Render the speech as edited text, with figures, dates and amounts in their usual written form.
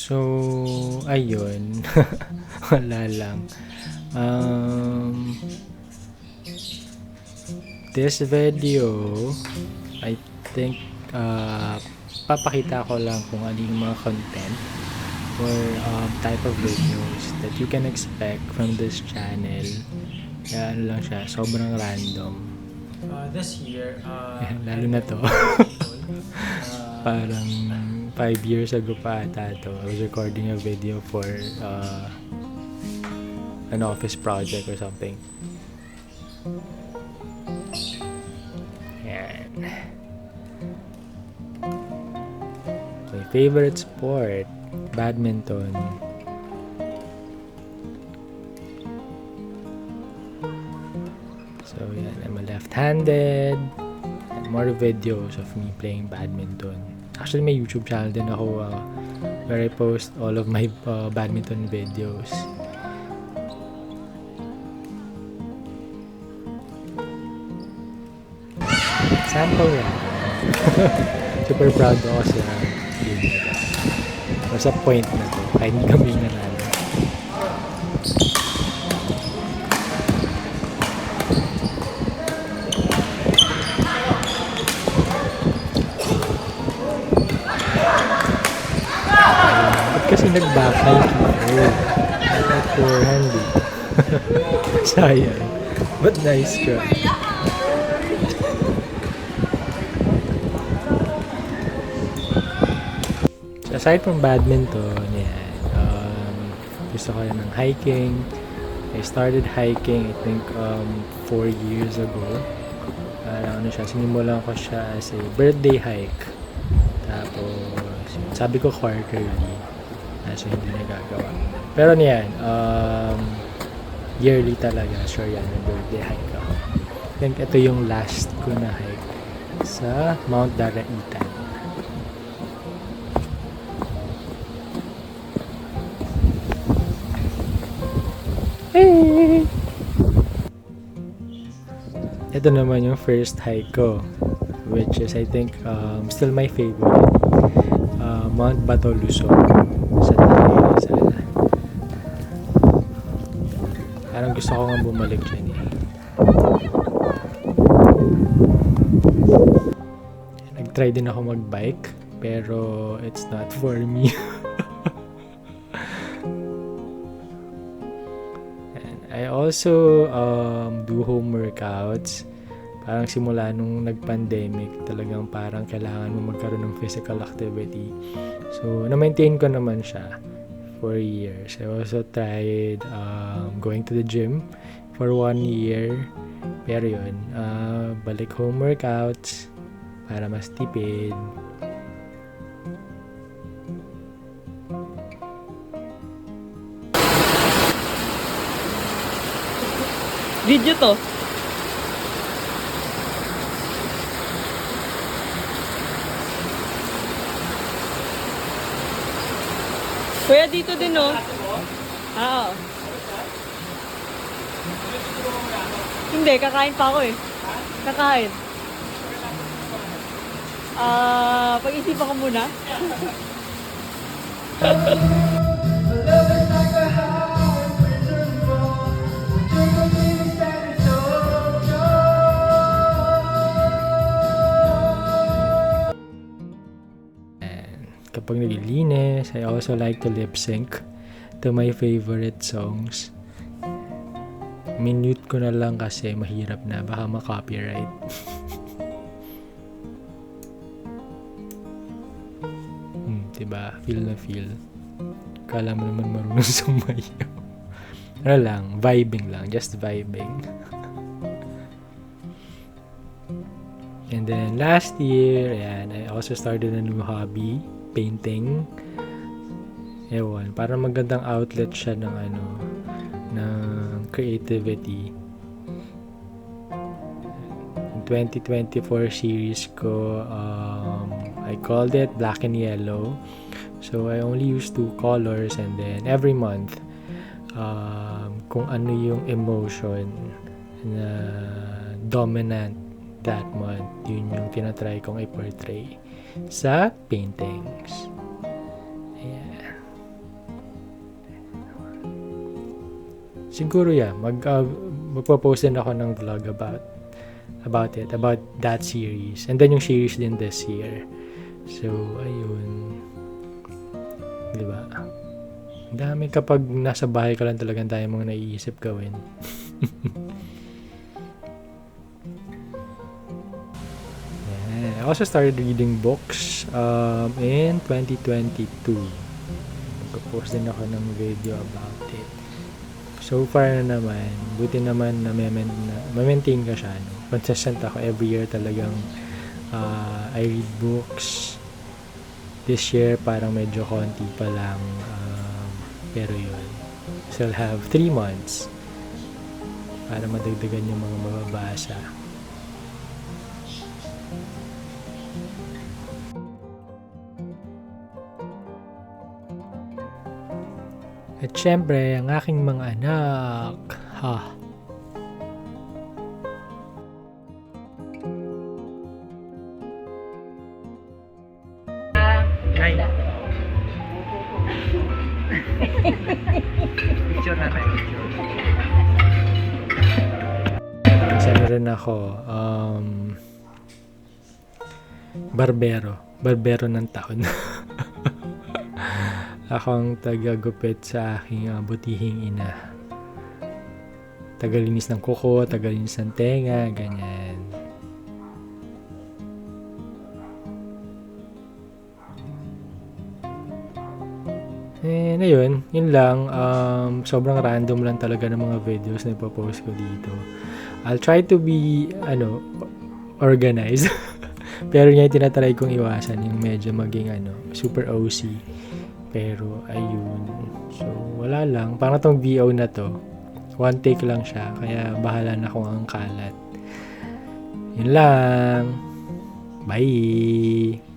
So, ayun. Wala lang. Um, this video, I think, papakita ko lang kung ano yung mga content or type of videos that you can expect from this channel. Kaya ano lang siya, sobrang random. This year, lalo na to. Parang 5 years ago pa ata to. I was recording a video for an office project or something. Yan. My favorite sport, badminton. So yan, I'm a left-handed. More videos of me playing badminton. Actually, may YouTube channel din ako where I post all of my badminton videos. Sample yan. Super proud ako sa game nila. O sa point na to, kahit hindi kami nanalo. Kasi nag-backhand keeper. At forehand. Sayang. But nice ka. So aside from badminton, yan, gusto ko rin ng hiking. I started hiking, I think, 4 years ago. Ano siya, sinimulan ko siya as a birthday hike. Tapos, sabi ko quarterly. So hindi nagagawa. Pero niyan, yearly talaga. Sure yan, may birthday hike ako. I think ito yung last ko na hike sa Mount Daraitan. Hey! Ito naman yung first hike ko, which is I think still my favorite. Mount Bato Lusog sa Rizal. Parang gusto ko nga bumalik dyan eh. Nag-try din ako mag-bike pero it's not for me. And I also do home workouts. Parang simula nung nag-pandemic, talagang parang kailangan mo magkaroon ng physical activity. So, na-maintain ko naman siya for years. I also tried going to the gym for 1 year. Pero yun, balik home workouts para mas tipid. Video to. Kuya, dito din, no? Oo. Hindi, kakain pa ako eh. Kakain. Pag-isipan ko muna. Kapag naglilinis, I also like to lip sync to my favorite songs. Minute ko na lang kasi mahirap na, baka ma-copyright. Diba? Feel na feel. Kala mo naman marunong sumayaw. Ano lang, vibing lang, just vibing. And then last year, ayan, I also started a new hobby, painting. Ewan, parang magandang outlet siya ng ng creativity. In 2024 series ko, I called it Black and Yellow. So I only use 2 colors and then every month, kung ano yung emotion na dominant that month, yun yung tinatry kong i-portray sa paintings. Ayan. siguro magpo-post din ako ng vlog about that series. And then yung series din this year. So, ayun. Diba? Ang dami kapag nasa bahay ka lang talagang tayo mga naiisip gawin. I also started reading books in 2022. Magpo-post din ako ng video about it. So far na naman, buti naman na ma-maintain ko siya. No? Consistent ako every year talagang I read books. This year parang medyo konti pa lang. Pero yun. Still have 3 months para madagdagan yung mga mababasa. At syempre, ang aking mga anak. Hi. Picture na tayo. Kasi rin ako, barbero ng taon. Ako ang tagagupit sa aking butihing ina. Tagalinis ng kuko, tagalinis ng tenga, ganyan. And ayun, yun lang. Sobrang random lang talaga ng mga videos na ipopost ko dito. I'll try to be, organized. Pero yung tinatry kong iwasan, yung medyo maging, super OC. Pero, ayun. So, wala lang. Parang tong VO na to, one take lang siya. Kaya, bahala na kung ang kalat. Yun lang. Bye!